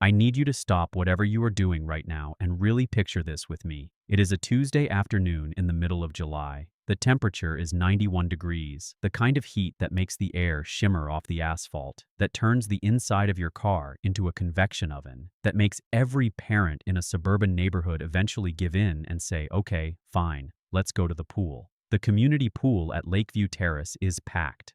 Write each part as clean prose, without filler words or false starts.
I need you to stop whatever you are doing right now and really picture this with me. It is a Tuesday afternoon in the middle of July. The temperature is 91 degrees, the kind of heat that makes the air shimmer off the asphalt, that turns the inside of your car into a convection oven, that makes every parent in a suburban neighborhood eventually give in and say, okay, fine, let's go to the pool. The community pool at Lakeview Terrace is packed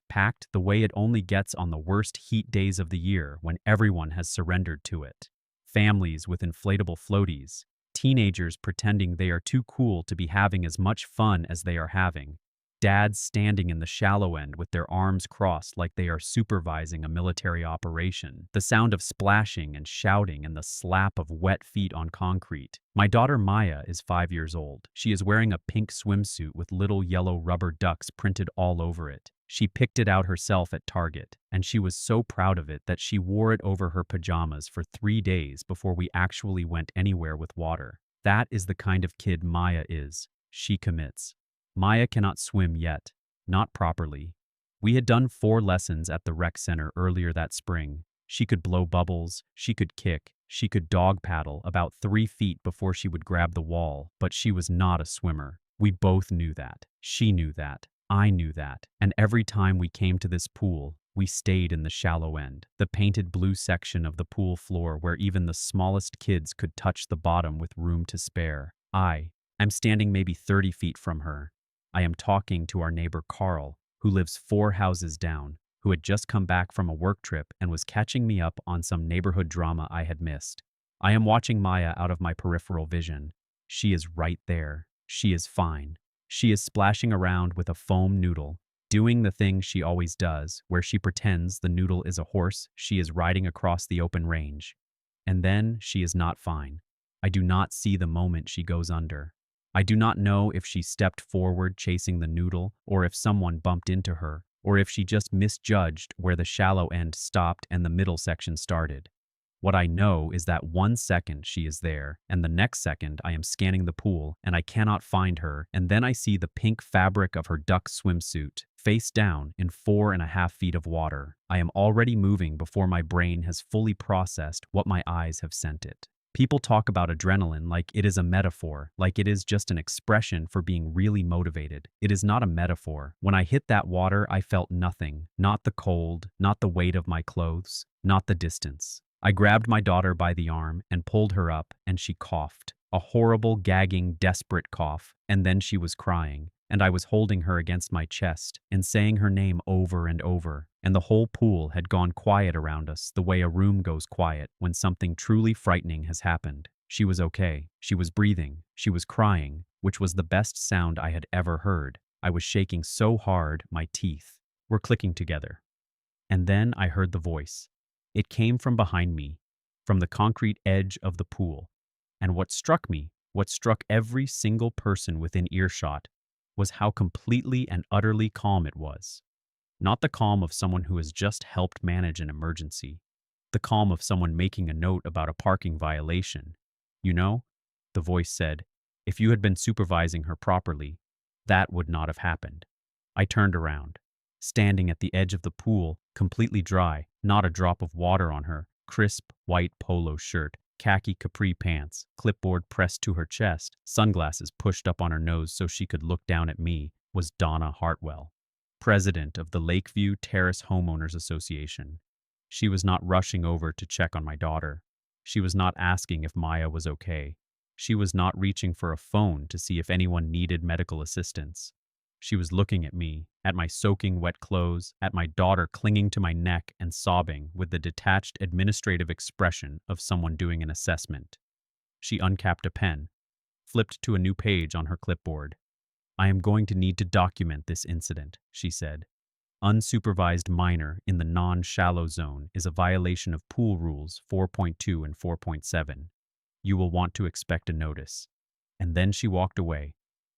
the way it only gets on the worst heat days of the year when everyone has surrendered to it. Families with inflatable floaties, teenagers pretending they are too cool to be having as much fun as they are having, dads standing in the shallow end with their arms crossed like they are supervising a military operation, the sound of splashing and shouting and the slap of wet feet on concrete. My daughter Maya is 5 years old. She is wearing a pink swimsuit with little yellow rubber ducks printed all over it. She picked it out herself at Target, and she was so proud of it that she wore it over her pajamas for 3 days before we actually went anywhere with water. That is the kind of kid Maya is. She commits. Maya cannot swim yet, not properly. We had done 4 lessons at the rec center earlier that spring. She could blow bubbles, she could kick, she could dog paddle about 3 feet before she would grab the wall, but she was not a swimmer. We both knew that. She knew that. I knew that. And every time we came to this pool, we stayed in the shallow end, the painted blue section of the pool floor where even the smallest kids could touch the bottom with room to spare. I'm standing maybe 30 feet from her. I am talking to our neighbor Carl, who lives 4 houses down, who had just come back from a work trip and was catching me up on some neighborhood drama I had missed. I am watching Maya out of my peripheral vision. She is right there. She is fine. She is splashing around with a foam noodle, doing the thing she always does, where she pretends the noodle is a horse she is riding across the open range. And then she is not fine. I do not see the moment she goes under. I do not know if she stepped forward chasing the noodle, or if someone bumped into her, or if she just misjudged where the shallow end stopped and the middle section started. What I know is that 1 second she is there, and the next second I am scanning the pool and I cannot find her, and then I see the pink fabric of her duck swimsuit, face down in 4.5 feet of water. I am already moving before my brain has fully processed what my eyes have sent it. People talk about adrenaline like it is a metaphor, like it is just an expression for being really motivated. It is not a metaphor. When I hit that water, I felt nothing. Not the cold, not the weight of my clothes, not the distance. I grabbed my daughter by the arm and pulled her up, and she coughed. A horrible, gagging, desperate cough, and then she was crying, and I was holding her against my chest and saying her name over and over, and the whole pool had gone quiet around us the way a room goes quiet when something truly frightening has happened. She was okay. She was breathing. She was crying, which was the best sound I had ever heard. I was shaking so hard my teeth were clicking together. And then I heard the voice. It came from behind me, from the concrete edge of the pool. And what struck me, what struck every single person within earshot, was how completely and utterly calm it was. Not the calm of someone who has just helped manage an emergency. The calm of someone making a note about a parking violation. You know, the voice said, if you had been supervising her properly, that would not have happened. I turned around. Standing at the edge of the pool, completely dry, not a drop of water on her, crisp white polo shirt, khaki capri pants, clipboard pressed to her chest, sunglasses pushed up on her nose so she could look down at me, was Donna Hartwell, president of the Lakeview Terrace Homeowners Association. She was not rushing over to check on my daughter. She was not asking if Maya was okay. She was not reaching for a phone to see if anyone needed medical assistance. She was looking at me, at my soaking wet clothes, at my daughter clinging to my neck and sobbing with the detached administrative expression of someone doing an assessment. She uncapped a pen, flipped to a new page on her clipboard. I am going to need to document this incident, she said. Unsupervised minor in the non-shallow zone is a violation of pool rules 4.2 and 4.7. You will want to expect a notice. And then she walked away.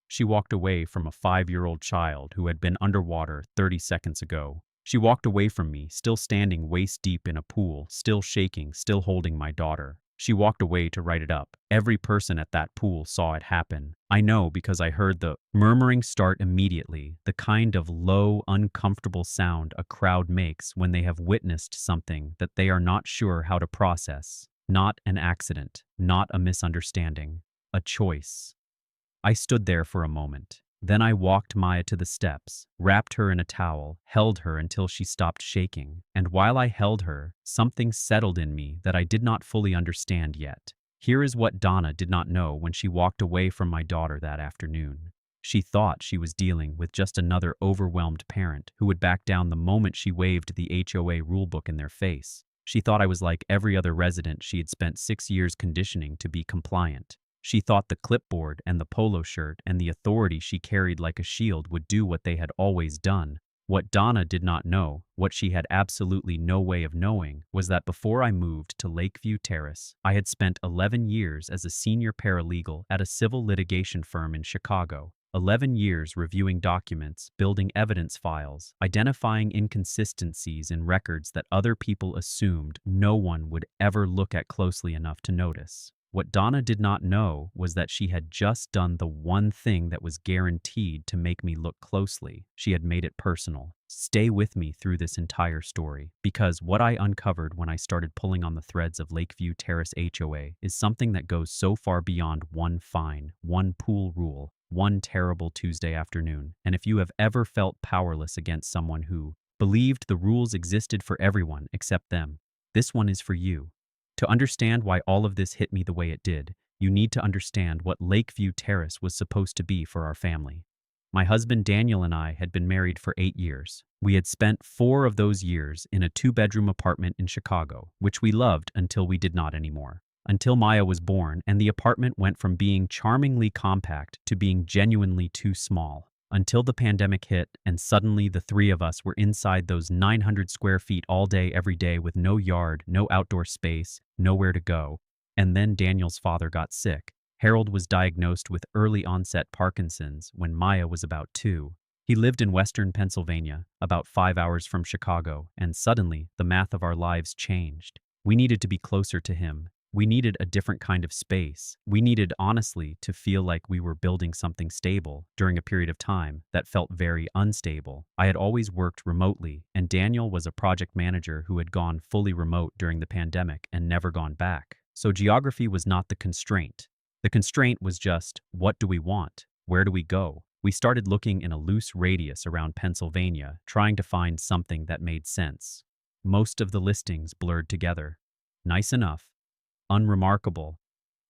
She walked away from a 5-year-old child who had been underwater 30 seconds ago. She walked away from me, still standing waist deep in a pool, still shaking, still holding my daughter. She walked away to write it up. Every person at that pool saw it happen. I know because I heard the murmuring start immediately, the kind of low, uncomfortable sound a crowd makes when they have witnessed something that they are not sure how to process. Not an accident, not a misunderstanding, a choice. I stood there for a moment. Then I walked Maya to the steps, wrapped her in a towel, held her until she stopped shaking. And while I held her, something settled in me that I did not fully understand yet. Here is what Donna did not know when she walked away from my daughter that afternoon. She thought she was dealing with just another overwhelmed parent who would back down the moment she waved the HOA rulebook in their face. She thought I was like every other resident she had spent 6 years conditioning to be compliant. She thought the clipboard and the polo shirt and the authority she carried like a shield would do what they had always done. What Donna did not know, what she had absolutely no way of knowing, was that before I moved to Lakeview Terrace, I had spent 11 years as a senior paralegal at a civil litigation firm in Chicago. 11 years reviewing documents, building evidence files, identifying inconsistencies in records that other people assumed no one would ever look at closely enough to notice. What Donna did not know was that she had just done the one thing that was guaranteed to make me look closely. She had made it personal. Stay with me through this entire story, because what I uncovered when I started pulling on the threads of Lakeview Terrace HOA is something that goes so far beyond one fine, one pool rule, one terrible Tuesday afternoon. And if you have ever felt powerless against someone who believed the rules existed for everyone except them, this one is for you. To understand why all of this hit me the way it did, you need to understand what Lakeview Terrace was supposed to be for our family. My husband Daniel and I had been married for 8 years. We had spent 4 of those years in a 2-bedroom apartment in Chicago, which we loved until we did not anymore. Until Maya was born and the apartment went from being charmingly compact to being genuinely too small. Until the pandemic hit and suddenly the 3 of us were inside those 900 square feet all day every day with no yard, no outdoor space, nowhere to go. And then Daniel's father got sick. Harold was diagnosed with early onset Parkinson's when Maya was about 2. He lived in western Pennsylvania, about 5 hours from Chicago, and suddenly the math of our lives changed. We needed to be closer to him. We needed a different kind of space. We needed, honestly, to feel like we were building something stable during a period of time that felt very unstable. I had always worked remotely, and Daniel was a project manager who had gone fully remote during the pandemic and never gone back. So geography was not the constraint. The constraint was just, what do we want? Where do we go? We started looking in a loose radius around Pennsylvania, trying to find something that made sense. Most of the listings blurred together. Nice enough. Unremarkable.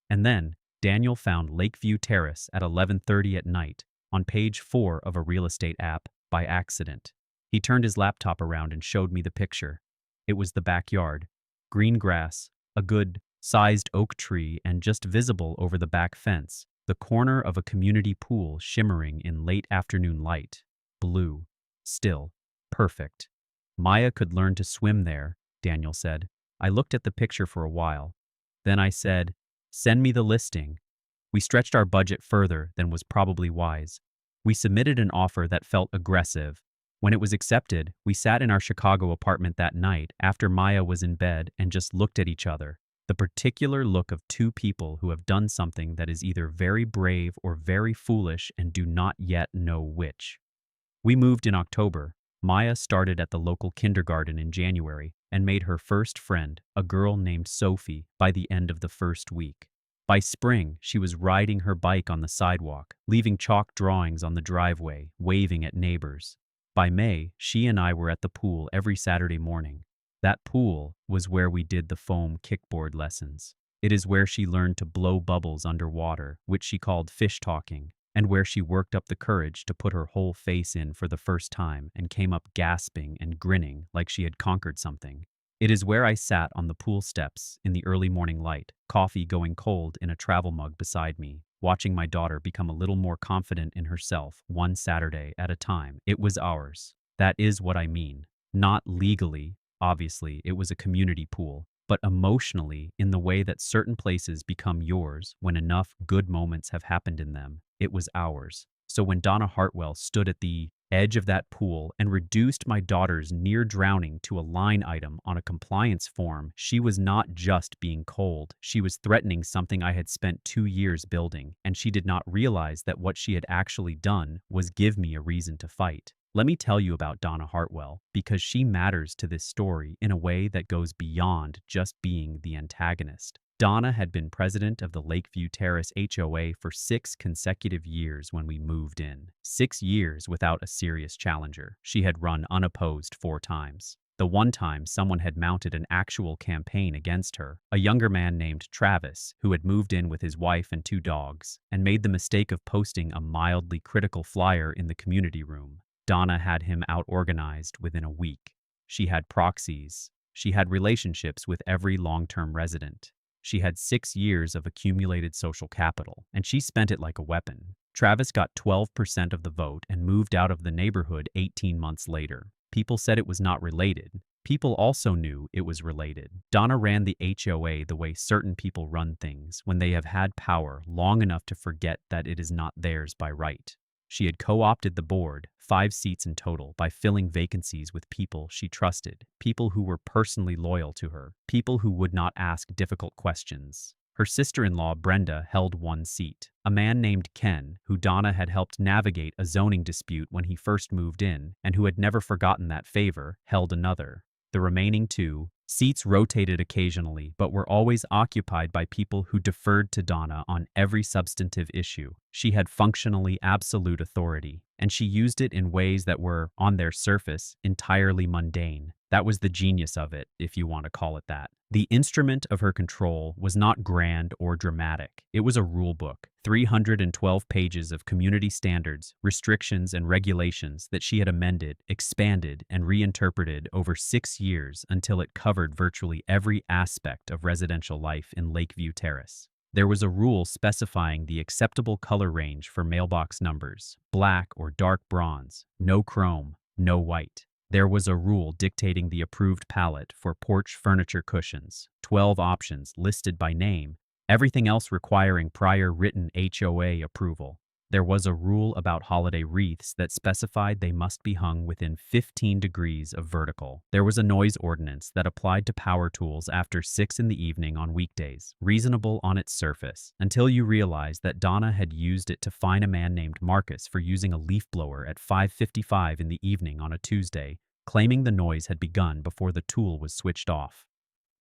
And then, Daniel found Lakeview Terrace at 11:30 at night on page 4 of a real estate app by accident. He turned his laptop around and showed me the picture. It was the backyard. Green grass, a good-sized oak tree, and just visible over the back fence, the corner of a community pool shimmering in late afternoon light. Blue. Still. Perfect. Maya could learn to swim there, Daniel said. I looked at the picture for a while. Then I said, send me the listing. We stretched our budget further than was probably wise. We submitted an offer that felt aggressive. When it was accepted, we sat in our Chicago apartment that night after Maya was in bed and just looked at each other. The particular look of 2 people who have done something that is either very brave or very foolish and do not yet know which. We moved in October. Maya started at the local kindergarten in January and made her first friend, a girl named Sophie, by the end of the first week. By spring, she was riding her bike on the sidewalk, leaving chalk drawings on the driveway, waving at neighbors. By May, she and I were at the pool every Saturday morning. That pool was where we did the foam kickboard lessons. It is where she learned to blow bubbles underwater, which she called fish talking, and where she worked up the courage to put her whole face in for the first time and came up gasping and grinning like she had conquered something. It is where I sat on the pool steps in the early morning light, coffee going cold in a travel mug beside me, watching my daughter become a little more confident in herself one Saturday at a time. It was ours. That is what I mean. Not legally, obviously, it was a community pool, but emotionally, in the way that certain places become yours when enough good moments have happened in them. It was ours. So when Donna Hartwell stood at the edge of that pool and reduced my daughter's near drowning to a line item on a compliance form, she was not just being cold. She was threatening something I had spent 2 years building, and she did not realize that what she had actually done was give me a reason to fight. Let me tell you about Donna Hartwell because she matters to this story in a way that goes beyond just being the antagonist. Donna had been president of the Lakeview Terrace HOA for 6 consecutive years when we moved in. 6 years without a serious challenger. She had run unopposed 4 times. The one time someone had mounted an actual campaign against her, a younger man named Travis, who had moved in with his wife and 2 dogs, and made the mistake of posting a mildly critical flyer in the community room. Donna had him out-organized within a week. She had proxies. She had relationships with every long-term resident. She had 6 years of accumulated social capital, and she spent it like a weapon. Travis got 12% of the vote and moved out of the neighborhood 18 months later. People said it was not related. People also knew it was related. Donna ran the HOA the way certain people run things when they have had power long enough to forget that it is not theirs by right. She had co-opted the board, 5 seats in total, by filling vacancies with people she trusted, people who were personally loyal to her, people who would not ask difficult questions. Her sister-in-law, Brenda, held 1 seat. A man named Ken, who Donna had helped navigate a zoning dispute when he first moved in, and who had never forgotten that favor, held another. The remaining 2 seats rotated occasionally, but were always occupied by people who deferred to Donna on every substantive issue. She had functionally absolute authority, and she used it in ways that were, on their surface, entirely mundane. That was the genius of it, if you want to call it that. The instrument of her control was not grand or dramatic. It was a rule book, 312 pages of community standards, restrictions, and regulations that she had amended, expanded, and reinterpreted over 6 years until it covered virtually every aspect of residential life in Lakeview Terrace. There was a rule specifying the acceptable color range for mailbox numbers: black or dark bronze, no chrome, no white. There was a rule dictating the approved palette for porch furniture cushions, 12 options listed by name, everything else requiring prior written HOA approval. There was a rule about holiday wreaths that specified they must be hung within 15 degrees of vertical. There was a noise ordinance that applied to power tools after 6 in the evening on weekdays, reasonable on its surface, until you realized that Donna had used it to fine a man named Marcus for using a leaf blower at 5:55 in the evening on a Tuesday, claiming the noise had begun before the tool was switched off.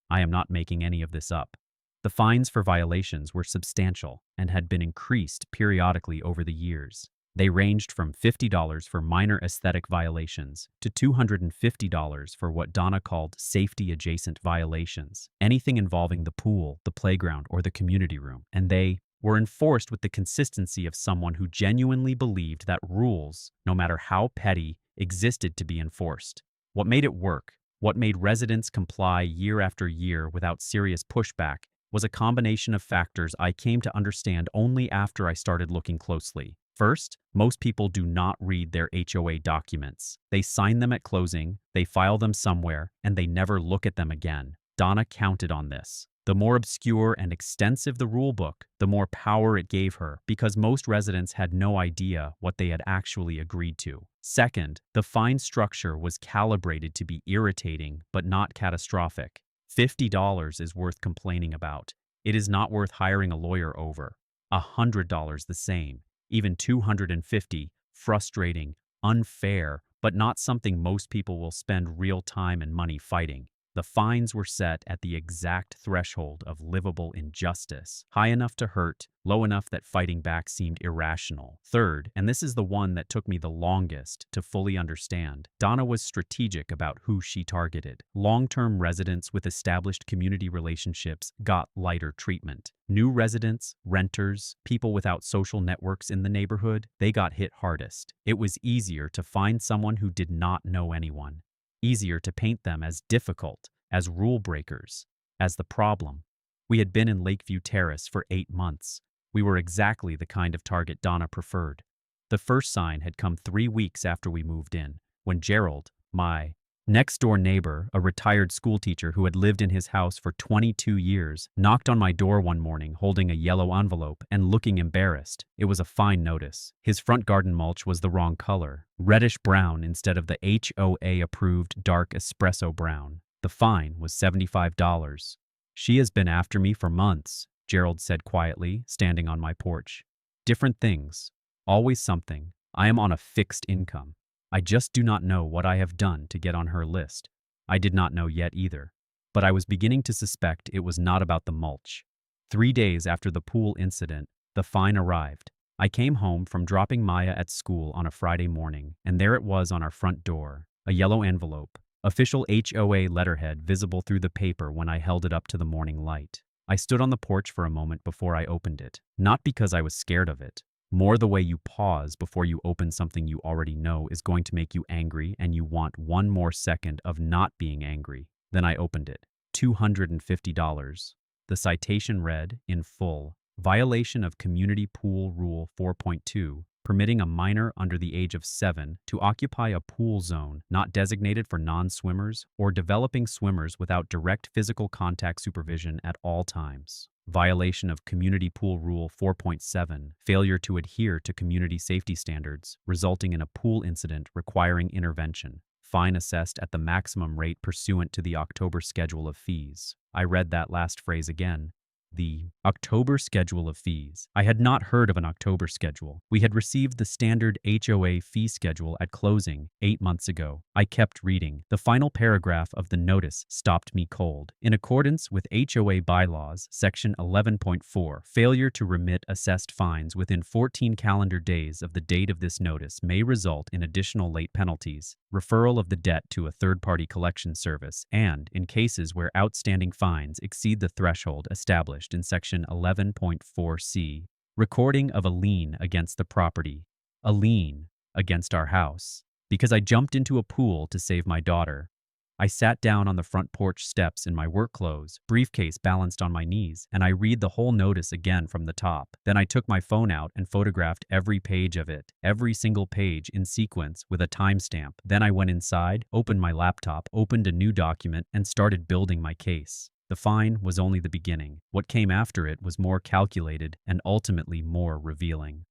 I am not making any of this up. The fines for violations were substantial and had been increased periodically over the years. They ranged from $50 for minor aesthetic violations to $250 for what Donna called safety-adjacent violations, anything involving the pool, the playground, or the community room, and they were enforced with the consistency of someone who genuinely believed that rules, no matter how petty, existed to be enforced. What made it work, what made residents comply year after year without serious pushback, was a combination of factors I came to understand only after I started looking closely. First, most people do not read their HOA documents. They sign them at closing, they file them somewhere, and they never look at them again. Donna counted on this. The more obscure and extensive the rulebook, the more power it gave her, because most residents had no idea what they had actually agreed to. Second, the fine structure was calibrated to be irritating but not catastrophic. $50 is worth complaining about. It is not worth hiring a lawyer over. $100 the same. Even $250, frustrating, unfair, but not something most people will spend real time and money fighting. The fines were set at the exact threshold of livable injustice, high enough to hurt, low enough that fighting back seemed irrational. Third, and this is the one that took me the longest to fully understand, Donna was strategic about who she targeted. Long-term residents with established community relationships got lighter treatment. New residents, renters, people without social networks in the neighborhood, they got hit hardest. It was easier to find someone who did not know anyone. Easier to paint them as difficult, as rule breakers, as the problem. We had been in Lakeview Terrace for 8 months. We were exactly the kind of target Donna preferred. The first sign had come 3 weeks after we moved in, when Gerald, my next-door neighbor, a retired schoolteacher who had lived in his house for 22 years, knocked on my door one morning holding a yellow envelope and looking embarrassed. It was a fine notice. His front garden mulch was the wrong color, reddish-brown instead of the HOA-approved dark espresso brown. The fine was $75. "She has been after me for months," Gerald said quietly, standing on my porch. "Different things. Always something. I am on a fixed income." I just do not know what I have done to get on her list. I did not know yet either. But I was beginning to suspect it was not about the mulch. 3 days after the pool incident, the fine arrived. I came home from dropping Maya at school on a Friday morning, and there it was on our front door, a yellow envelope, official HOA letterhead visible through the paper when I held it up to the morning light. I stood on the porch for a moment before I opened it, not because I was scared of it. More the way you pause before you open something you already know is going to make you angry and you want one more second of not being angry. Then I opened it. $250. The citation read, in full, violation of Community Pool Rule 4.2, permitting a minor under the age of 7 to occupy a pool zone not designated for non-swimmers or developing swimmers without direct physical contact supervision at all times. Violation of Community Pool Rule 4.7, failure to adhere to community safety standards, resulting in a pool incident requiring intervention. Fine assessed at the maximum rate pursuant to the October schedule of fees. I read that last phrase again. The October schedule of fees. I had not heard of an October schedule. We had received the standard HOA fee schedule at closing 8 months ago. I kept reading. The final paragraph of the notice stopped me cold. In accordance with HOA bylaws, section 11.4, failure to remit assessed fines within 14 calendar days of the date of this notice may result in additional late penalties, referral of the debt to a third-party collection service, and, in cases where outstanding fines exceed the threshold established in section 11.4c, recording of a lien against the property, a lien against our house. Because I jumped into a pool to save my daughter. I sat down on the front porch steps in my work clothes, briefcase balanced on my knees, and I read the whole notice again from the top. Then I took my phone out and photographed every page of it, every single page in sequence with a timestamp. Then I went inside, opened my laptop, opened a new document, and started building my case. The fine was only the beginning. What came after it was more calculated and ultimately more revealing.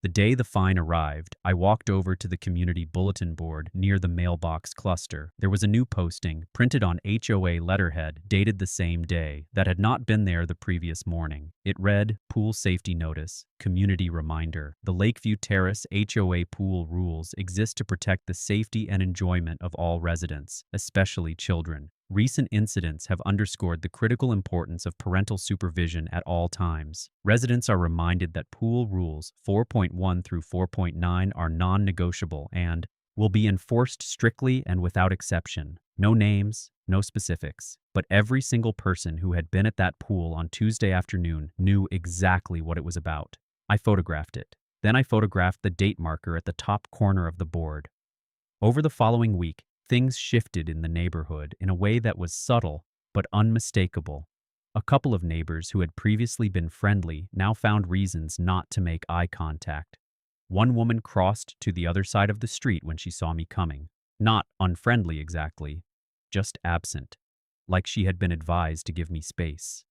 The day the fine arrived, I walked over to the community bulletin board near the mailbox cluster. There was a new posting, printed on HOA letterhead, dated the same day, that had not been there the previous morning. It read, Pool Safety Notice, Community Reminder. The Lakeview Terrace HOA pool rules exist to protect the safety and enjoyment of all residents, especially children. Recent incidents have underscored the critical importance of parental supervision at all times. Residents are reminded that pool rules 4.1 through 4.9 are non-negotiable and will be enforced strictly and without exception. No names, no specifics, but every single person who had been at that pool on Tuesday afternoon knew exactly what it was about. I photographed it. Then I photographed the date marker at the top corner of the board. Over the following week, things shifted in the neighborhood in a way that was subtle but unmistakable. A couple of neighbors who had previously been friendly now found reasons not to make eye contact. One woman crossed to the other side of the street when she saw me coming. Not unfriendly exactly, just absent, like she had been advised to give me space.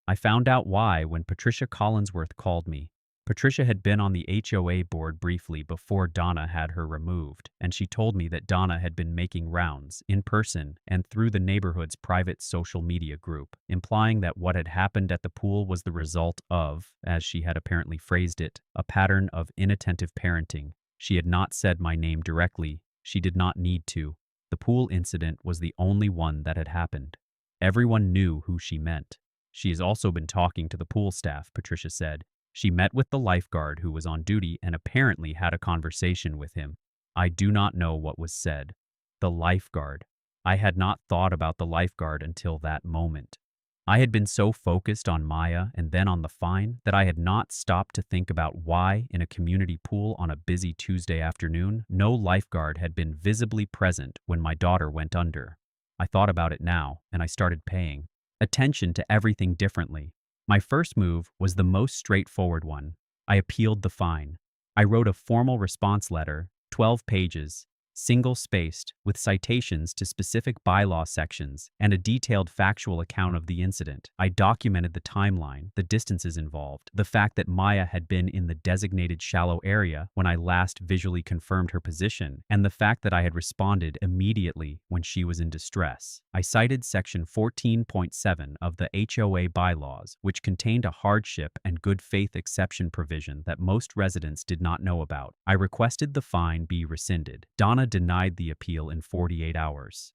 I found out why when Patricia Collinsworth called me. Patricia had been on the HOA board briefly before Donna had her removed, and she told me that Donna had been making rounds, in person and through the neighborhood's private social media group, implying that what had happened at the pool was the result of, as she had apparently phrased it, a pattern of inattentive parenting. She had not said my name directly. She did not need to. The pool incident was the only one that had happened. Everyone knew who she meant. She has also been talking to the pool staff, Patricia said. She met with the lifeguard who was on duty and apparently had a conversation with him. I do not know what was said. The lifeguard. I had not thought about the lifeguard until that moment. I had been so focused on Maya and then on the fine that I had not stopped to think about why, in a community pool on a busy Tuesday afternoon, no lifeguard had been visibly present when my daughter went under. I thought about it now, and I started paying attention to everything differently. My first move was the most straightforward one. I appealed the fine. I wrote a formal response letter, 12 pages, single-spaced, with citations to specific bylaw sections and a detailed factual account of the incident. I documented the timeline, the distances involved, the fact that Maya had been in the designated shallow area when I last visually confirmed her position, and the fact that I had responded immediately when she was in distress. I cited Section 14.7 of the HOA bylaws, which contained a hardship and good faith exception provision that most residents did not know about. I requested the fine be rescinded. Donna Donna denied the appeal in 48 hours.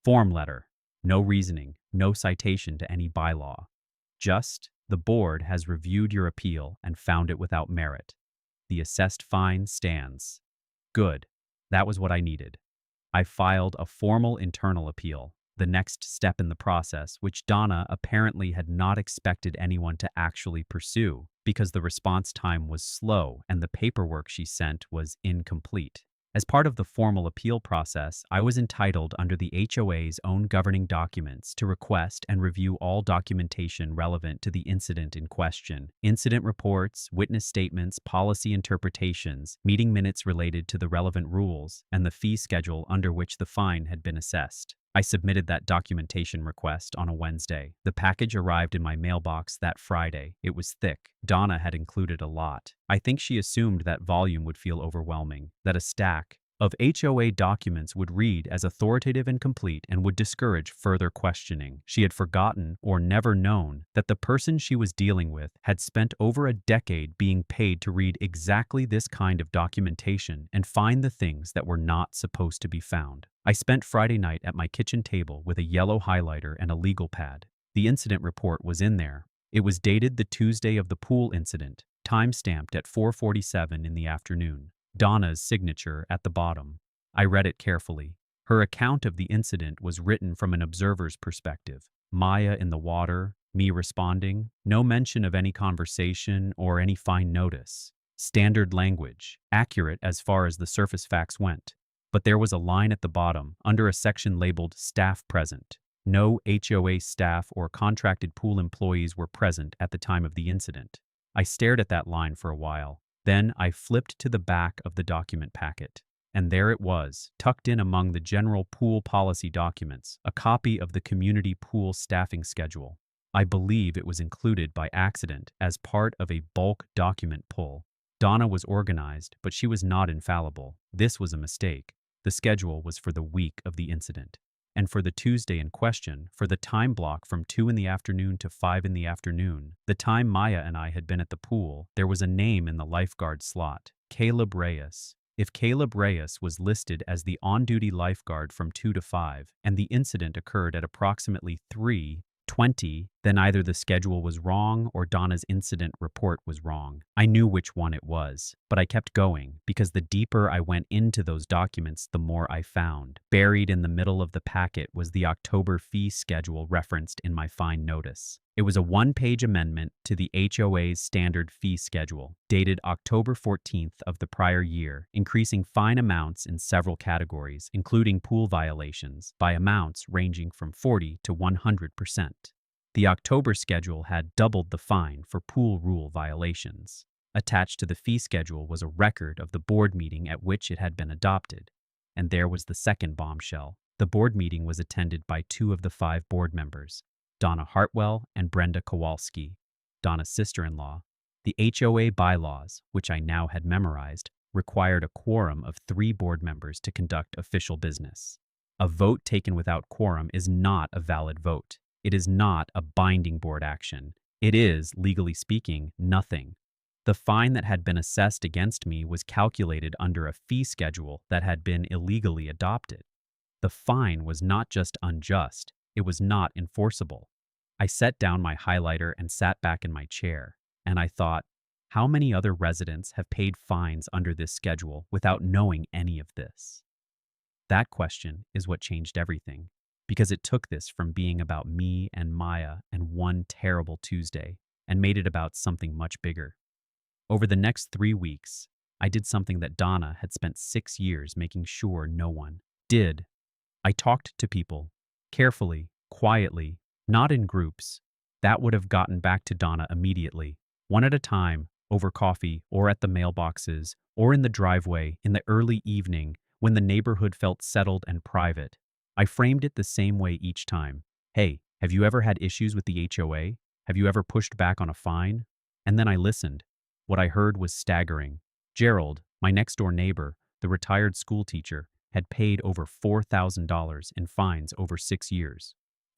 Form letter. No reasoning, no citation to any bylaw. Just, the board has reviewed your appeal and found it without merit. The assessed fine stands. Good. That was what I needed. I filed a formal internal appeal, the next step in the process, which Donna apparently had not expected anyone to actually pursue because the response time was slow and the paperwork she sent was incomplete. As part of the formal appeal process, I was entitled under the HOA's own governing documents to request and review all documentation relevant to the incident in question. Incident reports, witness statements, policy interpretations, meeting minutes related to the relevant rules, and the fee schedule under which the fine had been assessed. I submitted that documentation request on a Wednesday. The package arrived in my mailbox that Friday. It was thick. Donna had included a lot. I think she assumed that volume would feel overwhelming, that a stack of HOA documents would read as authoritative and complete and would discourage further questioning. She had forgotten or never known that the person she was dealing with had spent over a decade being paid to read exactly this kind of documentation and find the things that were not supposed to be found. I spent Friday night at my kitchen table with a yellow highlighter and a legal pad. The incident report was in there. It was dated the Tuesday of the pool incident, time-stamped at 4:47 in the afternoon. Donna's signature at the bottom. I read it carefully. Her account of the incident was written from an observer's perspective. Maya in the water, me responding, no mention of any conversation or any fine notice. Standard language, accurate as far as the surface facts went. But there was a line at the bottom, under a section labeled Staff Present. No HOA staff or contracted pool employees were present at the time of the incident. I stared at that line for a while. Then I flipped to the back of the document packet. And there it was, tucked in among the general pool policy documents, a copy of the community pool staffing schedule. I believe it was included by accident as part of a bulk document pull. Donna was organized, but she was not infallible. This was a mistake. The schedule was for the week of the incident. And for the Tuesday in question, for the time block from 2 in the afternoon to 5 in the afternoon, the time Maya and I had been at the pool, there was a name in the lifeguard slot, Caleb Reyes. If Caleb Reyes was listed as the on-duty lifeguard from 2 to 5, and the incident occurred at approximately 3:20, then either the schedule was wrong or Donna's incident report was wrong. I knew which one it was, but I kept going because the deeper I went into those documents, the more I found. Buried in the middle of the packet was the October fee schedule referenced in my fine notice. It was a one-page amendment to the HOA's standard fee schedule, dated October 14th of the prior year, increasing fine amounts in several categories, including pool violations, by amounts ranging from 40 to 100%. The October schedule had doubled the fine for pool rule violations. Attached to the fee schedule was a record of the board meeting at which it had been adopted. And there was the second bombshell. The board meeting was attended by 2 of the 5 board members, Donna Hartwell and Brenda Kowalski, Donna's sister-in-law. The HOA bylaws, which I now had memorized, required a quorum of 3 board members to conduct official business. A vote taken without quorum is not a valid vote. It is not a binding board action. It is, legally speaking, nothing. The fine that had been assessed against me was calculated under a fee schedule that had been illegally adopted. The fine was not just unjust, it was not enforceable. I set down my highlighter and sat back in my chair, and I thought, how many other residents have paid fines under this schedule without knowing any of this? That question is what changed everything, because it took this from being about me and Maya and one terrible Tuesday and made it about something much bigger. Over the next 3 weeks, I did something that Donna had spent 6 years making sure no one did. I talked to people, carefully, quietly, not in groups. That would have gotten back to Donna immediately, one at a time, over coffee or at the mailboxes or in the driveway in the early evening when the neighborhood felt settled and private. I framed it the same way each time. Hey, have you ever had issues with the HOA? Have you ever pushed back on a fine? And then I listened. What I heard was staggering. Gerald, my next-door neighbor, the retired school teacher, had paid over $4,000 in fines over 6 years.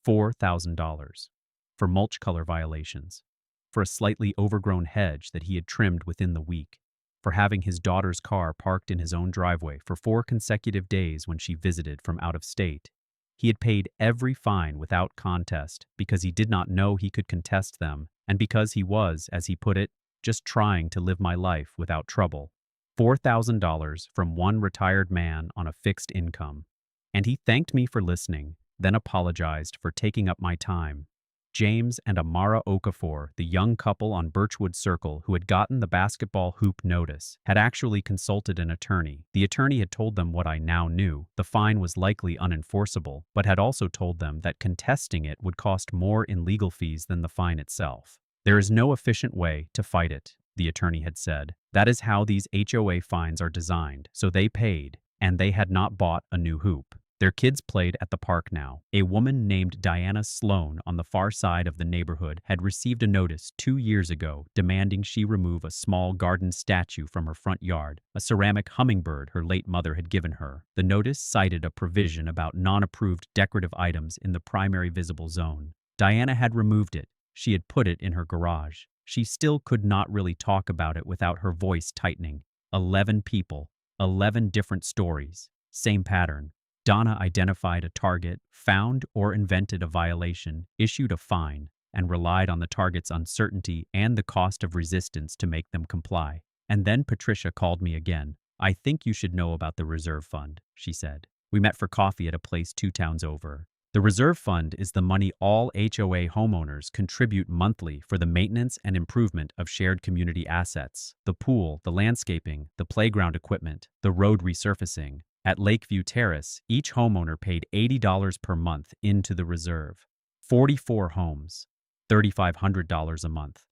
$4,000. For mulch color violations. For a slightly overgrown hedge that he had trimmed within the week. for having his daughter's car parked in his own driveway for 4 consecutive days when she visited from out of state. He had paid every fine without contest because he did not know he could contest them, and because he was, as he put it, just trying to live my life without trouble. $4,000 from one retired man on a fixed income. And he thanked me for listening, then apologized for taking up my time. James and Amara Okafor, the young couple on Birchwood Circle who had gotten the basketball hoop notice, had actually consulted an attorney. The attorney had told them what I now knew. The fine was likely unenforceable, but had also told them that contesting it would cost more in legal fees than the fine itself. There is no efficient way to fight it, the attorney had said. That is how these HOA fines are designed, so they paid, and they had not bought a new hoop. Their kids played at the park now. A woman named Diana Sloan on the far side of the neighborhood had received a notice 2 years ago demanding she remove a small garden statue from her front yard, a ceramic hummingbird her late mother had given her. The notice cited a provision about non-approved decorative items in the primary visible zone. Diana had removed it. She had put it in her garage. She still could not really talk about it without her voice tightening. 11 people, 11 different stories, same pattern. Donna identified a target, found or invented a violation, issued a fine, and relied on the target's uncertainty and the cost of resistance to make them comply. And then Patricia called me again. "I think you should know about the reserve fund," she said. We met for coffee at a place 2 towns over. The reserve fund is the money all HOA homeowners contribute monthly for the maintenance and improvement of shared community assets: the pool, the landscaping, the playground equipment, the road resurfacing. At Lakeview Terrace, each homeowner paid $80 per month into the reserve. 44 homes, $3,500 a month,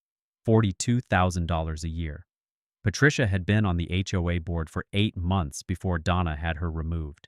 $42,000 a year. Patricia had been on the HOA board for 8 months before Donna had her removed.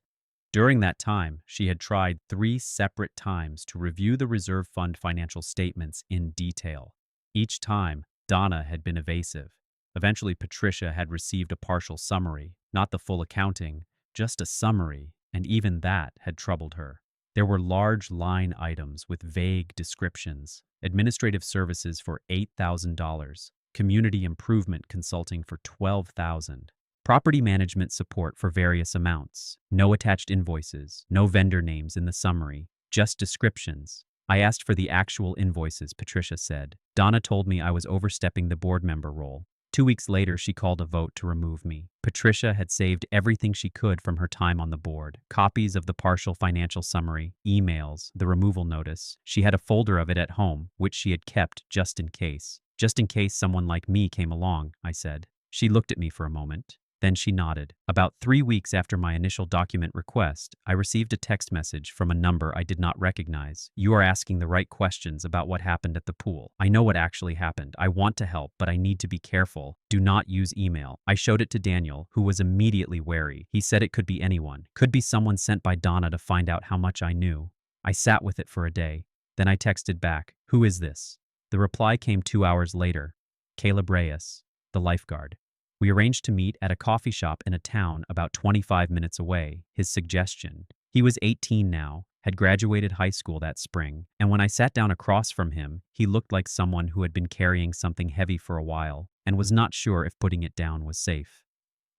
During that time, she had tried 3 separate times to review the reserve fund financial statements in detail. Each time, Donna had been evasive. Eventually, Patricia had received a partial summary, not the full accounting, just a summary, and even that had troubled her. There were large line items with vague descriptions: administrative services for $8,000, community improvement consulting for $12,000, property management support for various amounts, no attached invoices, no vendor names in the summary, just descriptions. I asked for the actual invoices, Patricia said. Donna told me I was overstepping the board member role. 2 weeks later, she called a vote to remove me. Patricia had saved everything she could from her time on the board: copies of the partial financial summary, emails, the removal notice. She had a folder of it at home, which she had kept just in case. "Just in case someone like me came along," I said. She looked at me for a moment. Then she nodded. About 3 weeks after my initial document request, I received a text message from a number I did not recognize. "You are asking the right questions about what happened at the pool. I know what actually happened. I want to help, but I need to be careful. Do not use email." I showed it to Daniel, who was immediately wary. He said it could be anyone. Could be someone sent by Donna to find out how much I knew. I sat with it for a day. Then I texted back, "Who is this?" The reply came 2 hours later. Caleb Reyes, the lifeguard. We arranged to meet at a coffee shop in a town about 25 minutes away. His suggestion. He was 18 now, had graduated high school that spring, and when I sat down across from him, he looked like someone who had been carrying something heavy for a while and was not sure if putting it down was safe.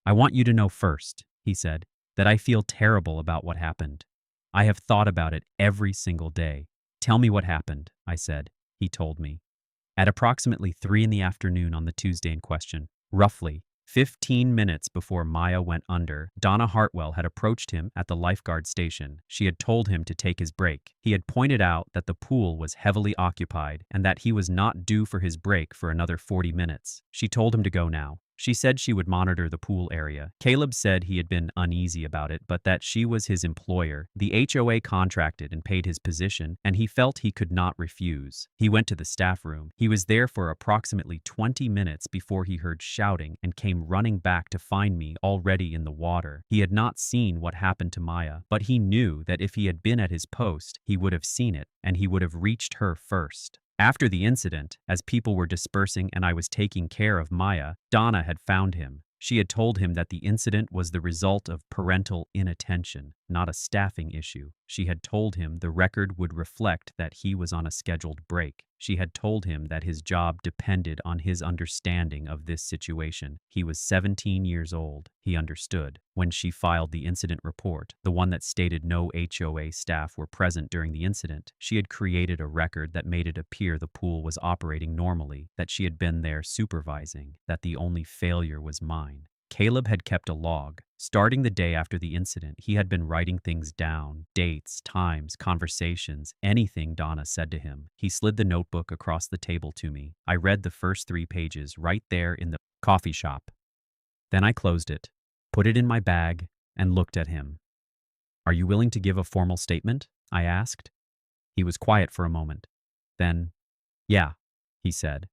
"I want you to know first," he said, "that I feel terrible about what happened. I have thought about it every single day." "Tell me what happened," I said. He told me. At approximately 3 in the afternoon on the Tuesday in question, roughly 15 minutes before Maya went under, Donna Hartwell had approached him at the lifeguard station. She had told him to take his break. He had pointed out that the pool was heavily occupied and that he was not due for his break for another 40 minutes. She told him to go now. She said she would monitor the pool area. Caleb said he had been uneasy about it, but that she was his employer. The HOA contracted and paid his position, and he felt he could not refuse. He went to the staff room. He was there for approximately 20 minutes before he heard shouting and came running back to find me already in the water. He had not seen what happened to Maya, but he knew that if he had been at his post, he would have seen it, and he would have reached her first. After the incident, as people were dispersing and I was taking care of Maya, Donna had found him. She had told him that the incident was the result of parental inattention, not a staffing issue. She had told him the record would reflect that he was on a scheduled break. She had told him that his job depended on his understanding of this situation. He was 17 years old. He understood. When she filed the incident report, the one that stated no HOA staff were present during the incident, she had created a record that made it appear the pool was operating normally, that she had been there supervising, that the only failure was mine. Caleb had kept a log. Starting the day after the incident, he had been writing things down, dates, times, conversations, anything Donna said to him. He slid the notebook across the table to me. I read the first 3 pages right there in the coffee shop. Then I closed it, put it in my bag, and looked at him. "Are you willing to give a formal statement?" I asked. He was quiet for a moment. Then, "Yeah," he said.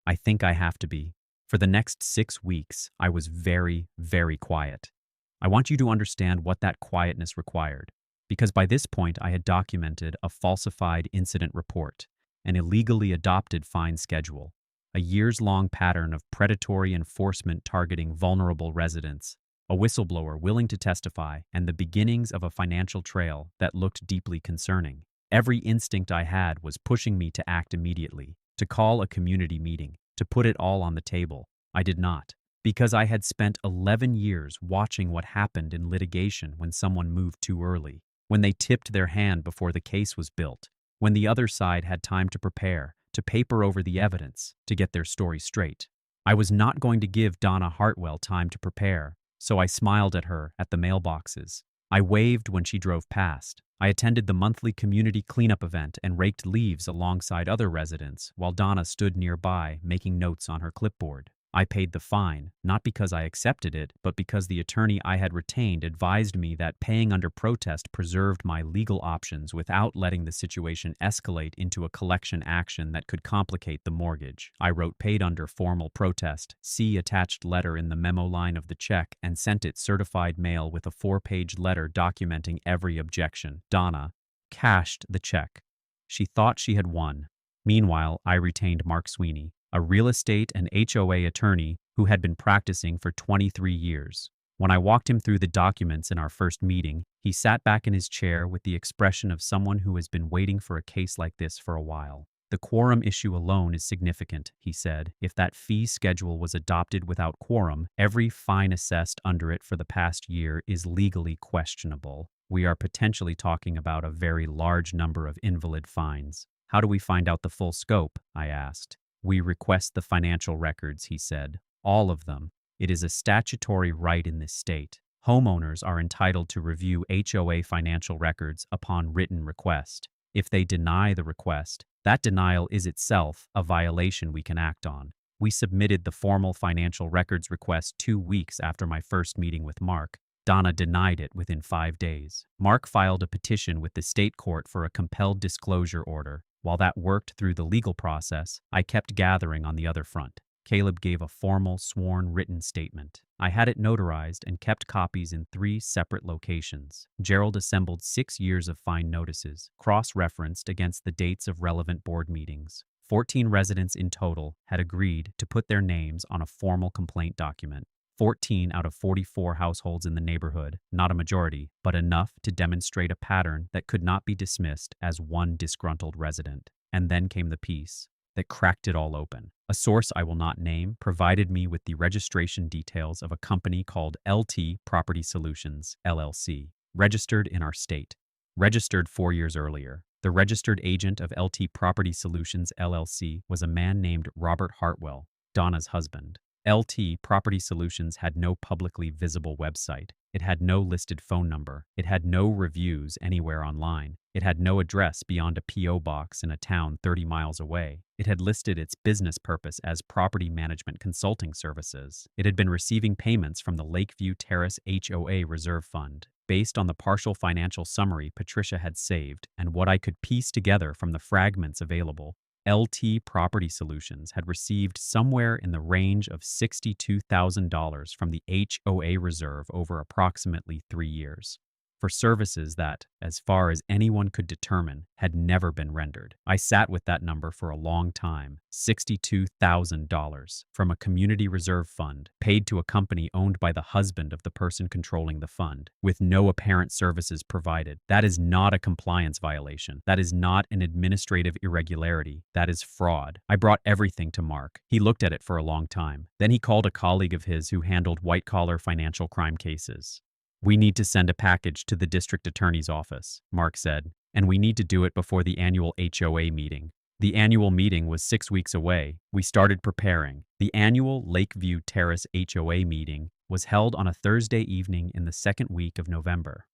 "I think I have to be." For the next 6 weeks, I was very, very quiet. I want you to understand what that quietness required, because by this point I had documented a falsified incident report, an illegally adopted fine schedule, a years-long pattern of predatory enforcement targeting vulnerable residents, a whistleblower willing to testify, and the beginnings of a financial trail that looked deeply concerning. Every instinct I had was pushing me to act immediately, to call a community meeting, to put it all on the table. I did not, because I had spent 11 years watching what happened in litigation when someone moved too early, when they tipped their hand before the case was built, when the other side had time to prepare, to paper over the evidence, to get their story straight. I was not going to give Donna Hartwell time to prepare, so I smiled at her at the mailboxes. I waved when she drove past. I attended the monthly community cleanup event and raked leaves alongside other residents while Donna stood nearby making notes on her clipboard. I paid the fine, not because I accepted it, but because the attorney I had retained advised me that paying under protest preserved my legal options without letting the situation escalate into a collection action that could complicate the mortgage. I wrote "paid under formal protest," see attached letter in the memo line of the check, and sent it certified mail with a 4-page letter documenting every objection. Donna cashed the check. She thought she had won. Meanwhile, I retained Mark Sweeney, a real estate and HOA attorney who had been practicing for 23 years. When I walked him through the documents in our first meeting, he sat back in his chair with the expression of someone who has been waiting for a case like this for a while. "The quorum issue alone is significant," he said. "If that fee schedule was adopted without quorum, every fine assessed under it for the past year is legally questionable. We are potentially talking about a very large number of invalid fines." "How do we find out the full scope?" I asked. "We request the financial records," he said. "All of them. It is a statutory right in this state. Homeowners are entitled to review HOA financial records upon written request. If they deny the request, that denial is itself a violation we can act on." We submitted the formal financial records request 2 weeks after my first meeting with Mark. Donna denied it within 5 days. Mark filed a petition with the state court for a compelled disclosure order. While that worked through the legal process, I kept gathering on the other front. Caleb gave a formal, sworn written statement. I had it notarized and kept copies in 3 separate locations. Gerald assembled 6 years of fine notices, cross-referenced against the dates of relevant board meetings. 14 residents in total had agreed to put their names on a formal complaint document. 14 out of 44 households in the neighborhood, not a majority, but enough to demonstrate a pattern that could not be dismissed as one disgruntled resident. And then came the piece that cracked it all open. A source I will not name provided me with the registration details of a company called LT Property Solutions, LLC, registered in our state. Registered 4 years earlier. The registered agent of LT Property Solutions, LLC was a man named Robert Hartwell, Donna's husband. LT Property Solutions had no publicly visible website. It had no listed phone number. It had no reviews anywhere online. It had no address beyond a P.O. box in a town 30 miles away. It had listed its business purpose as property management consulting services. It had been receiving payments from the Lakeview Terrace HOA Reserve Fund. Based on the partial financial summary Patricia had saved and what I could piece together from the fragments available, LT Property Solutions had received somewhere in the range of $62,000 from the HOA reserve over approximately 3 years. for services that, as far as anyone could determine, had never been rendered. I sat with that number for a long time. $62,000 from a community reserve fund paid to a company owned by the husband of the person controlling the fund, with no apparent services provided. That is not a compliance violation. That is not an administrative irregularity. That is fraud. I brought everything to Mark. He looked at it for a long time. Then he called a colleague of his who handled white-collar financial crime cases. "We need to send a package to the district attorney's office," Mark said, "and we need to do it before the annual HOA meeting." The annual meeting was 6 weeks away. We started preparing. The annual Lakeview Terrace HOA meeting was held on a Thursday evening in the second week of November.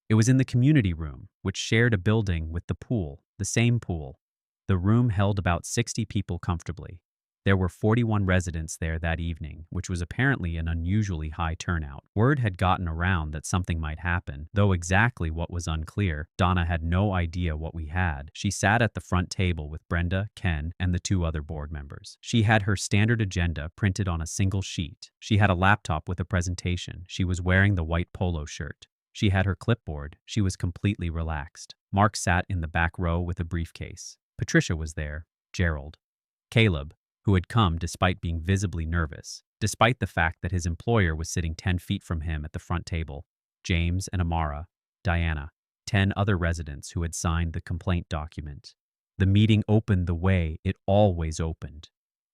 It was in the community room, which shared a building with the pool, the same pool. The room held about 60 people comfortably. There were 41 residents there that evening, which was apparently an unusually high turnout. Word had gotten around that something might happen, though exactly what was unclear. Donna had no idea what we had. She sat at the front table with Brenda, Ken, and the 2 other board members. She had her standard agenda printed on a single sheet. She had a laptop with a presentation. She was wearing the white polo shirt. She had her clipboard. She was completely relaxed. Mark sat in the back row with a briefcase. Patricia was there. Gerald. Caleb, who had come despite being visibly nervous, despite the fact that his employer was sitting 10 feet from him at the front table, James and Amara, Diana, 10 other residents who had signed the complaint document. The meeting opened the way it always opened.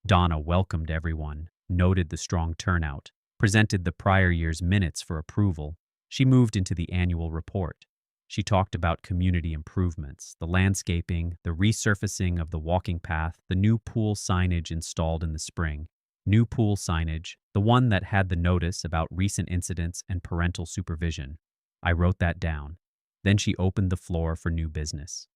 Donna welcomed everyone, noted the strong turnout, presented the prior year's minutes for approval. She moved into the annual report. She talked about community improvements, the landscaping, the resurfacing of the walking path, the new pool signage installed in the spring. New pool signage, the one that had the notice about recent incidents and parental supervision. I wrote that down. Then she opened the floor for new business.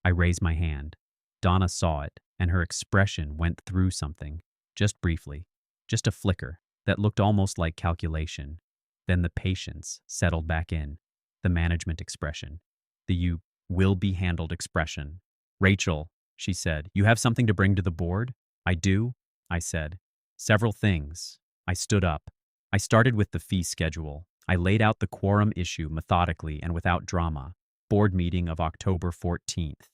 I raised my hand. Donna saw it, and her expression went through something, just briefly, just a flicker that looked almost like calculation. Then the patience settled back in. The management expression, the "you will be handled" expression. "Rachel," she said, "you have something to bring to the board?" "I do," I said. "Several things." I stood up. I started with the fee schedule. I laid out the quorum issue methodically and without drama. Board meeting of October 14th.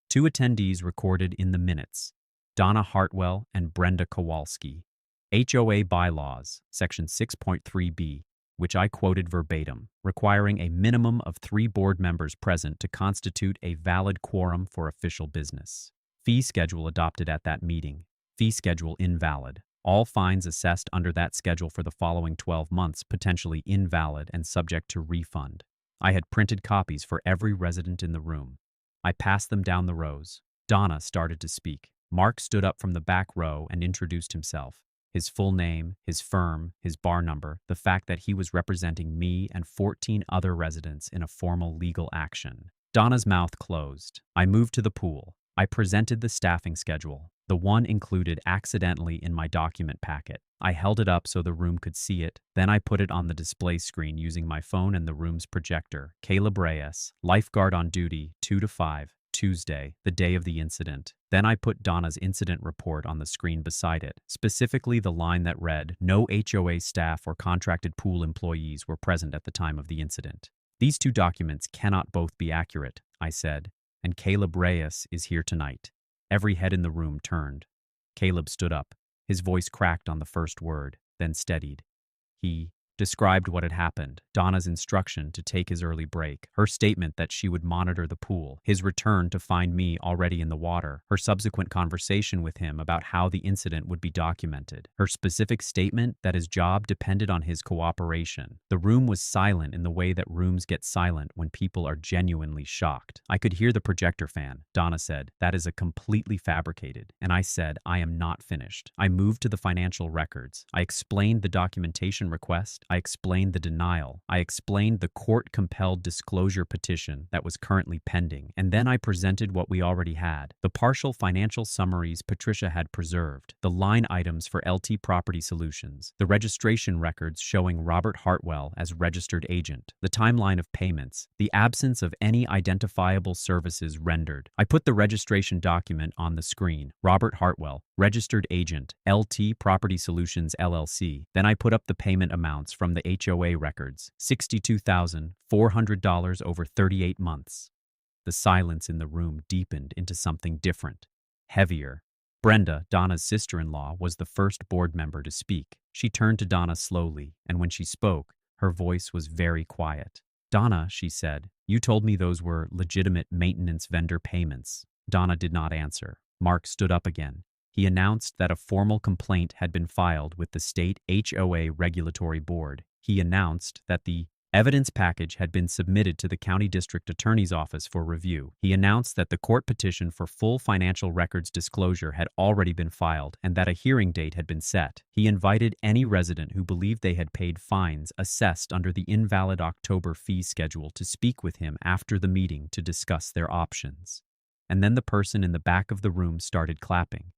2 attendees recorded in the minutes: Donna Hartwell and Brenda Kowalski. HOA bylaws, section 6.3b. which I quoted verbatim, requiring a minimum of 3 board members present to constitute a valid quorum for official business. Fee schedule adopted at that meeting. Fee schedule invalid. All fines assessed under that schedule for the following 12 months potentially invalid and subject to refund. I had printed copies for every resident in the room. I passed them down the rows. Donna started to speak. Mark stood up from the back row and introduced himself. His full name, his firm, his bar number, the fact that he was representing me and 14 other residents in a formal legal action. Donna's mouth closed. I moved to the pool. I presented the staffing schedule, the one included accidentally in my document packet. I held it up so the room could see it. Then I put it on the display screen using my phone and the room's projector. Caleb Reyes, lifeguard on duty, 2 to 5. Tuesday, the day of the incident. Then I put Donna's incident report on the screen beside it, specifically the line that read, "No HOA staff or contracted pool employees were present at the time of the incident." "These 2 documents cannot both be accurate," I said, "and Caleb Reyes is here tonight." Every head in the room turned. Caleb stood up. His voice cracked on the first word, then steadied. He described what had happened, Donna's instruction to take his early break, her statement that she would monitor the pool, his return to find me already in the water, her subsequent conversation with him about how the incident would be documented, her specific statement that his job depended on his cooperation. The room was silent in the way that rooms get silent when people are genuinely shocked. I could hear the projector fan. Donna said, "That is a completely fabricated." And I said, "I am not finished." I moved to the financial records. I explained the documentation request. I explained the denial. I explained the court-compelled disclosure petition that was currently pending. And then I presented what we already had. The partial financial summaries Patricia had preserved, the line items for LT Property Solutions, the registration records showing Robert Hartwell as registered agent, the timeline of payments, the absence of any identifiable services rendered. I put the registration document on the screen. Robert Hartwell, registered agent, LT Property Solutions LLC. Then I put up the payment amounts from the HOA records, $62,400 over 38 months. The silence in the room deepened into something different, heavier. Brenda, Donna's sister-in-law, was the first board member to speak. She turned to Donna slowly, and when she spoke, her voice was very quiet. "Donna," she said, "you told me those were legitimate maintenance vendor payments." Donna did not answer. Mark stood up again. He announced that a formal complaint had been filed with the state HOA regulatory board. He announced that the evidence package had been submitted to the county district attorney's office for review. He announced that the court petition for full financial records disclosure had already been filed and that a hearing date had been set. He invited any resident who believed they had paid fines assessed under the invalid October fee schedule to speak with him after the meeting to discuss their options. And then the person in the back of the room started clapping.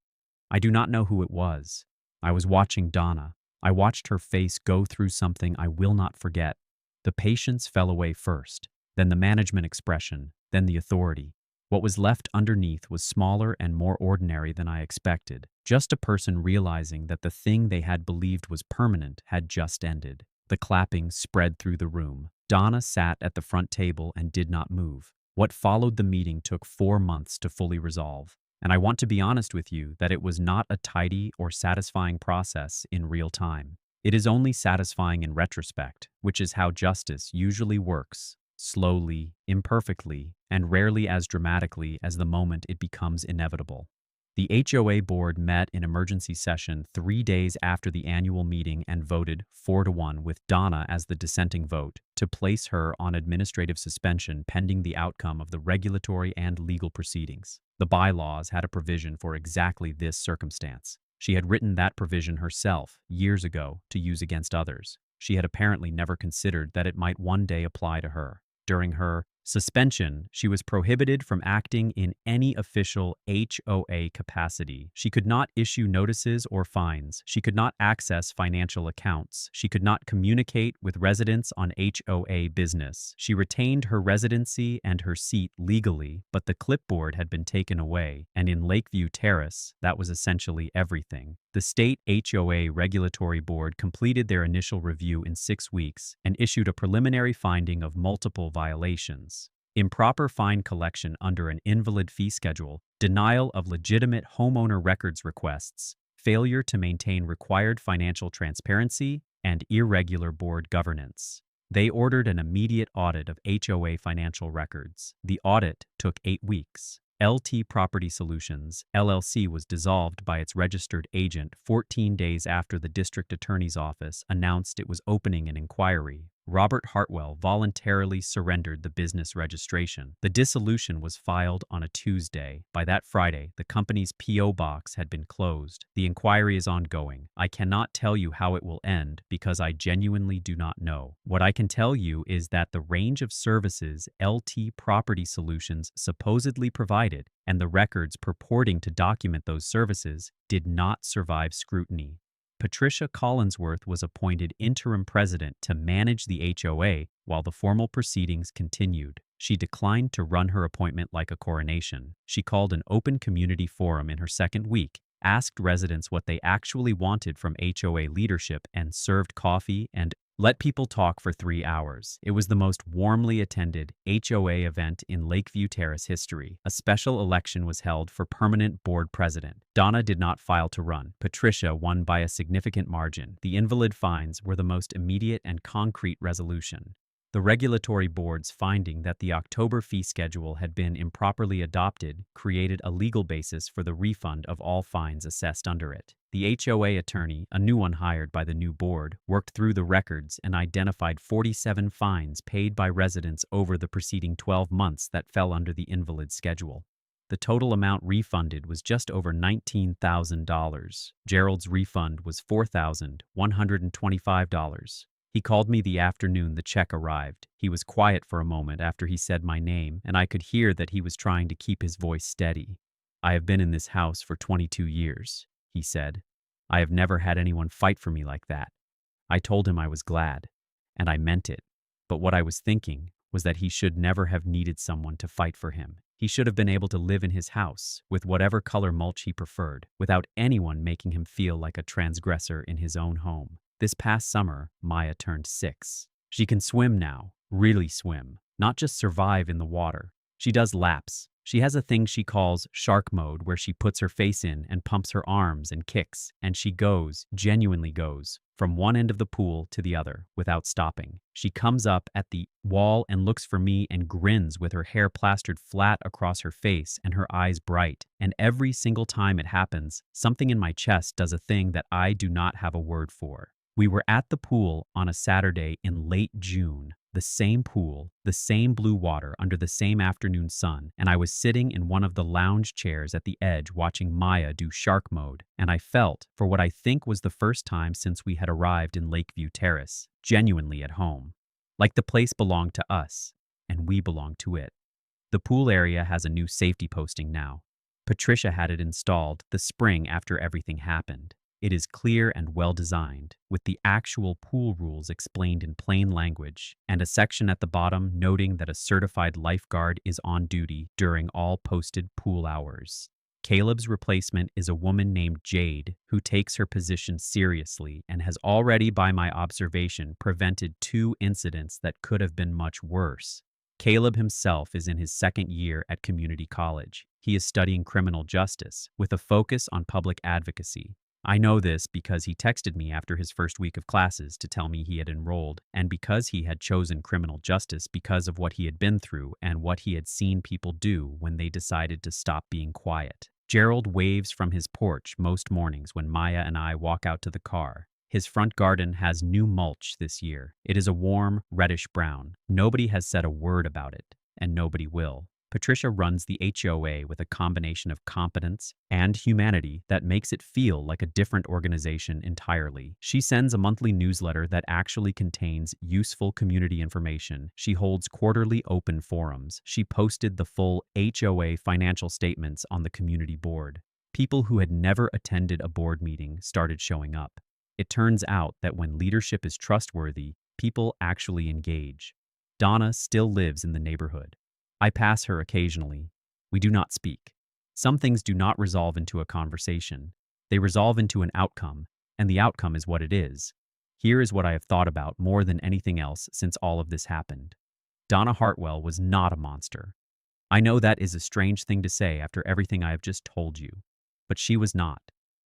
I do not know who it was. I was watching Donna. I watched her face go through something I will not forget. The patience fell away first, then the management expression, then the authority. What was left underneath was smaller and more ordinary than I expected. Just a person realizing that the thing they had believed was permanent had just ended. The clapping spread through the room. Donna sat at the front table and did not move. What followed the meeting took 4 months to fully resolve. And I want to be honest with you that it was not a tidy or satisfying process in real time. It is only satisfying in retrospect, which is how justice usually works, slowly, imperfectly, and rarely as dramatically as the moment it becomes inevitable. The HOA board met in emergency session 3 days after the annual meeting and voted 4-1 with Donna as the dissenting vote to place her on administrative suspension pending the outcome of the regulatory and legal proceedings. The bylaws had a provision for exactly this circumstance. She had written that provision herself years ago to use against others. She had apparently never considered that it might one day apply to her. During her suspension, she was prohibited from acting in any official HOA capacity. She could not issue notices or fines. She could not access financial accounts. She could not communicate with residents on HOA business. She retained her residency and her seat legally, but the clipboard had been taken away, and in Lakeview Terrace, that was essentially everything. The state HOA regulatory board completed their initial review in 6 weeks and issued a preliminary finding of multiple violations: improper fine collection under an invalid fee schedule, denial of legitimate homeowner records requests, failure to maintain required financial transparency, and irregular board governance. They ordered an immediate audit of HOA financial records. The audit took 8 weeks. LT Property Solutions, LLC was dissolved by its registered agent 14 days after the district attorney's office announced it was opening an inquiry. Robert Hartwell voluntarily surrendered the business registration. The dissolution was filed on a Tuesday. By that Friday, the company's P.O. box had been closed. The inquiry is ongoing. I cannot tell you how it will end because I genuinely do not know. What I can tell you is that the range of services LT Property Solutions supposedly provided and the records purporting to document those services did not survive scrutiny. Patricia Collinsworth was appointed interim president to manage the HOA while the formal proceedings continued. She declined to run her appointment like a coronation. She called an open community forum in her second week, asked residents what they actually wanted from HOA leadership, and served coffee and let people talk for 3 hours. It was the most warmly attended HOA event in Lakeview Terrace history. A special election was held for permanent board president. Donna did not file to run. Patricia won by a significant margin. The invalid fines were the most immediate and concrete resolution. The regulatory board's finding that the October fee schedule had been improperly adopted created a legal basis for the refund of all fines assessed under it. The HOA attorney, a new one hired by the new board, worked through the records and identified 47 fines paid by residents over the preceding 12 months that fell under the invalid schedule. The total amount refunded was just over $19,000. Gerald's refund was $4,125. He called me the afternoon the check arrived. He was quiet for a moment after he said my name, and I could hear that he was trying to keep his voice steady. "I have been in this house for 22 years, he said. "I have never had anyone fight for me like that." I told him I was glad, and I meant it. But what I was thinking was that he should never have needed someone to fight for him. He should have been able to live in his house with whatever color mulch he preferred, without anyone making him feel like a transgressor in his own home. This past summer, Maya turned 6. She can swim now, really swim, not just survive in the water. She does laps. She has a thing she calls shark mode where she puts her face in and pumps her arms and kicks, and she goes, genuinely goes, from one end of the pool to the other without stopping. She comes up at the wall and looks for me and grins with her hair plastered flat across her face and her eyes bright. And every single time it happens, something in my chest does a thing that I do not have a word for. We were at the pool on a Saturday in late June. The same pool, the same blue water under the same afternoon sun, and I was sitting in one of the lounge chairs at the edge watching Maya do shark mode, and I felt, for what I think was the first time since we had arrived in Lakeview Terrace, genuinely at home. Like the place belonged to us, and we belonged to it. The pool area has a new safety posting now. Patricia had it installed the spring after everything happened. It is clear and well-designed, with the actual pool rules explained in plain language, and a section at the bottom noting that a certified lifeguard is on duty during all posted pool hours. Caleb's replacement is a woman named Jade, who takes her position seriously and has already, by my observation, prevented 2 incidents that could have been much worse. Caleb himself is in his 2nd year at community college. He is studying criminal justice, with a focus on public advocacy. I know this because he texted me after his first week of classes to tell me he had enrolled, and because he had chosen criminal justice because of what he had been through and what he had seen people do when they decided to stop being quiet. Gerald waves from his porch most mornings when Maya and I walk out to the car. His front garden has new mulch this year. It is a warm, reddish brown. Nobody has said a word about it, and nobody will. Patricia runs the HOA with a combination of competence and humanity that makes it feel like a different organization entirely. She sends a monthly newsletter that actually contains useful community information. She holds quarterly open forums. She posted the full HOA financial statements on the community board. People who had never attended a board meeting started showing up. It turns out that when leadership is trustworthy, people actually engage. Donna still lives in the neighborhood. I pass her occasionally. We do not speak. Some things do not resolve into a conversation. They resolve into an outcome, and the outcome is what it is. Here is what I have thought about more than anything else since all of this happened. Donna Hartwell was not a monster. I know that is a strange thing to say after everything I have just told you, but she was not.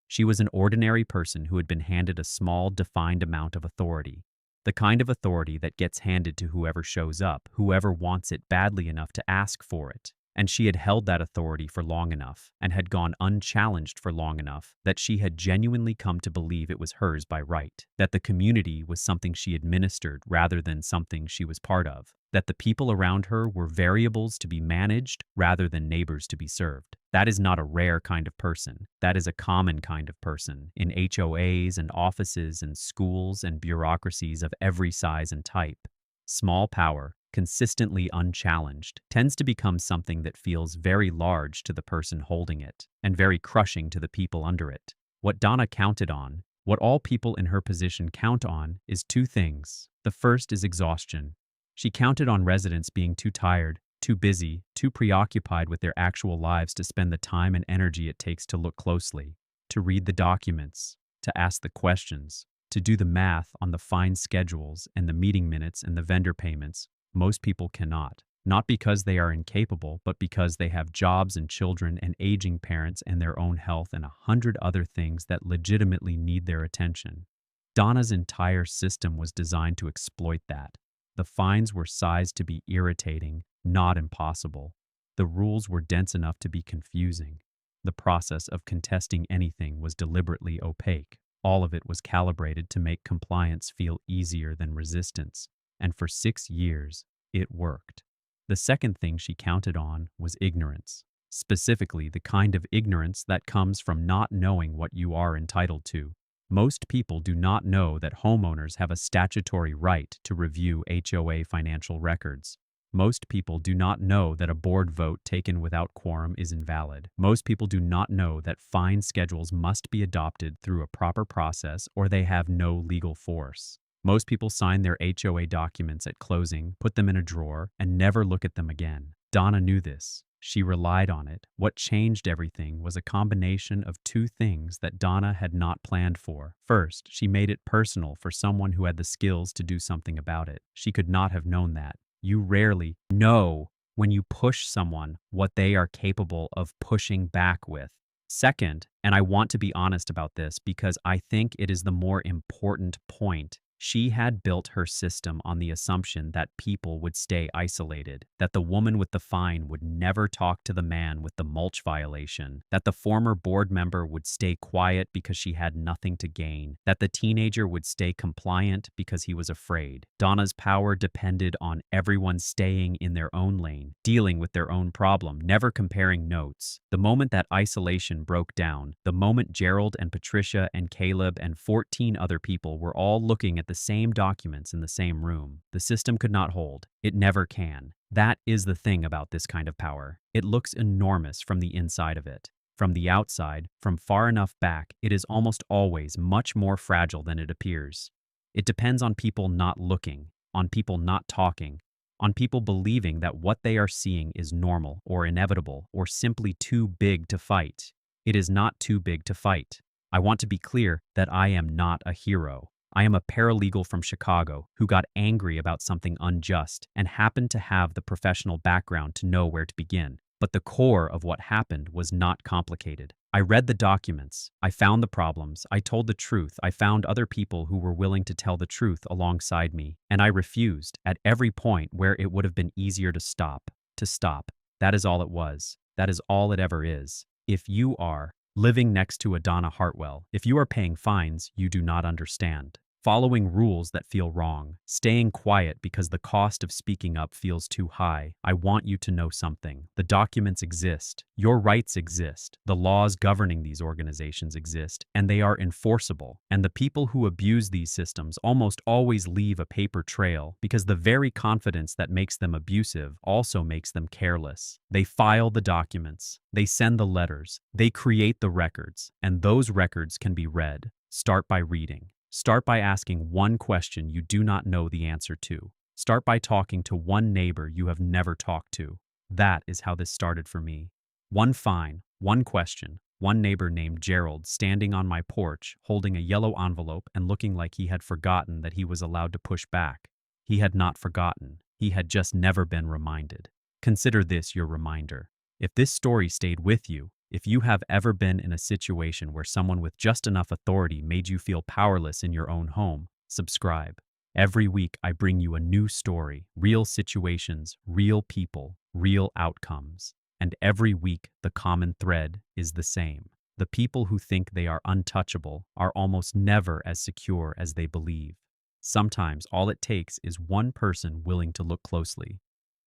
She was an ordinary person who had been handed a small, defined amount of authority. The kind of authority that gets handed to whoever shows up, whoever wants it badly enough to ask for it. And she had held that authority for long enough, and had gone unchallenged for long enough, that she had genuinely come to believe it was hers by right, that the community was something she administered rather than something she was part of, that the people around her were variables to be managed rather than neighbors to be served. That is not a rare kind of person. That is a common kind of person in HOAs and offices and schools and bureaucracies of every size and type. Small power, consistently unchallenged, tends to become something that feels very large to the person holding it and very crushing to the people under it. What Donna counted on, what all people in her position count on, is 2 things. The first is exhaustion. She counted on residents being too tired, too busy, too preoccupied with their actual lives to spend the time and energy it takes to look closely, to read the documents, to ask the questions, to do the math on the fine schedules and the meeting minutes and the vendor payments. Most people cannot. Not because they are incapable, but because they have jobs and children and aging parents and their own health and 100 other things that legitimately need their attention. Donna's entire system was designed to exploit that. The fines were sized to be irritating, not impossible. The rules were dense enough to be confusing. The process of contesting anything was deliberately opaque. All of it was calibrated to make compliance feel easier than resistance. And for 6 years, it worked. The second thing she counted on was ignorance. Specifically, the kind of ignorance that comes from not knowing what you are entitled to. Most people do not know that homeowners have a statutory right to review HOA financial records. Most people do not know that a board vote taken without quorum is invalid. Most people do not know that fine schedules must be adopted through a proper process or they have no legal force. Most people sign their HOA documents at closing, put them in a drawer, and never look at them again. Donna knew this. She relied on it. What changed everything was a combination of two things that Donna had not planned for. First, she made it personal for someone who had the skills to do something about it. She could not have known that. You rarely know when you push someone what they are capable of pushing back with. Second, and I want to be honest about this because I think it is the more important point, she had built her system on the assumption that people would stay isolated, that the woman with the fine would never talk to the man with the mulch violation, that the former board member would stay quiet because she had nothing to gain, that the teenager would stay compliant because he was afraid. Donna's power depended on everyone staying in their own lane, dealing with their own problem, never comparing notes. The moment that isolation broke down, the moment Gerald and Patricia and Caleb and 14 other people were all looking at the same documents in the same room, the system could not hold. It never can. That is the thing about this kind of power. It looks enormous from the inside of it. From the outside, from far enough back, it is almost always much more fragile than it appears. It depends on people not looking, on people not talking, on people believing that what they are seeing is normal or inevitable or simply too big to fight. It is not too big to fight. I want to be clear that I am not a hero. I am a paralegal from Chicago who got angry about something unjust and happened to have the professional background to know where to begin. But the core of what happened was not complicated. I read the documents, I found the problems, I told the truth, I found other people who were willing to tell the truth alongside me, and I refused at every point where it would have been easier to stop. To stop. That is all it was. That is all it ever is. If you are living next to a Donna Hartwell, if you are paying fines you do not understand, following rules that feel wrong, staying quiet because the cost of speaking up feels too high, I want you to know something. The documents exist. Your rights exist. The laws governing these organizations exist, and they are enforceable. And the people who abuse these systems almost always leave a paper trail because the very confidence that makes them abusive also makes them careless. They file the documents. They send the letters. They create the records, and those records can be read. Start by reading. Start by asking one question you do not know the answer to. Start by talking to one neighbor you have never talked to. That is how this started for me. One fine, one question, one neighbor named Gerald standing on my porch, holding a yellow envelope and looking like he had forgotten that he was allowed to push back. He had not forgotten. He had just never been reminded. Consider this your reminder. If this story stayed with you, if you have ever been in a situation where someone with just enough authority made you feel powerless in your own home, subscribe. Every week I bring you a new story, real situations, real people, real outcomes. And every week the common thread is the same. The people who think they are untouchable are almost never as secure as they believe. Sometimes all it takes is one person willing to look closely.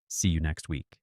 See you next week.